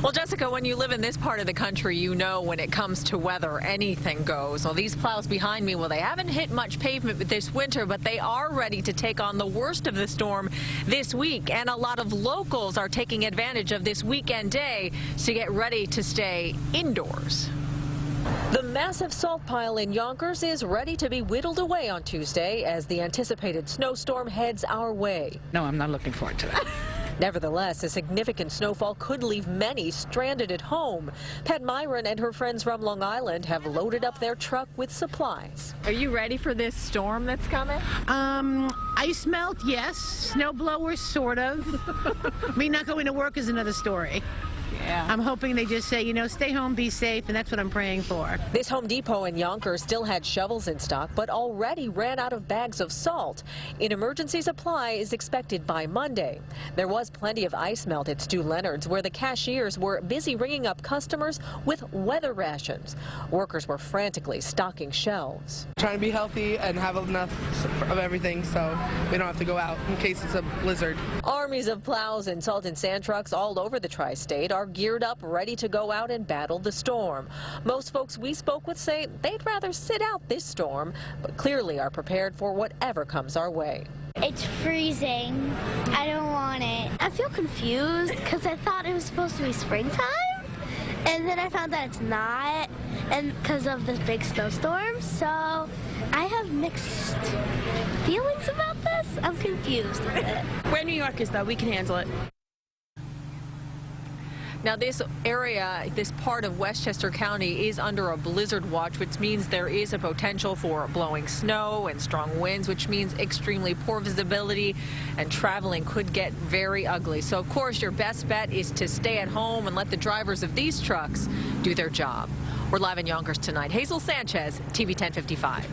Well, Jessica, when you live in this part of the country, you know when it comes to weather, anything goes. Well, these plows behind me, well, they haven't hit much pavement this winter, but they are ready to take on the worst of the storm this week. And a lot of locals are taking advantage of this weekend day to get ready to stay indoors. The massive salt pile in Yonkers is ready to be whittled away on Tuesday as the anticipated snowstorm heads our way. No, I'm not looking forward to that. Nevertheless, a significant snowfall could leave many stranded at home. Pat Myron and her friends from Long Island have loaded up their truck with supplies. Are you ready for this storm that's coming? Ice melt, yes. Snowblower, sort of. Me not going to work is another story. Yeah. I'm hoping they just say, you know, stay home, be safe, and that's what I'm praying for. This Home Depot in Yonkers still had shovels in stock, but already ran out of bags of salt. An emergency supply is expected by Monday. There was plenty of ice melt at Stu Leonard's, where the cashiers were busy ringing up customers with weather rations. Workers were frantically stocking shelves. Trying to be healthy and have enough of everything so we don't have to go out in case it's a blizzard. Armies of plows and salt and sand trucks all over the tri-state are geared up, ready to go out and battle the storm. Most folks we spoke with say they'd rather sit out this storm, but clearly are prepared for whatever comes our way. It's freezing. I don't want it. I feel confused because I thought it was supposed to be springtime, and then I found that it's not, and because of this big snowstorm. So I have mixed feelings about this. I'm confused with it. We're New Yorkers, though. We can handle it. Now, this area, this part of Westchester County is under a blizzard watch, which means there is a potential for blowing snow and strong winds, which means extremely poor visibility, and traveling could get very ugly. So, of course, your best bet is to stay at home and let the drivers of these trucks do their job. We're live in Yonkers tonight. Hazel Sanchez, TV 1055.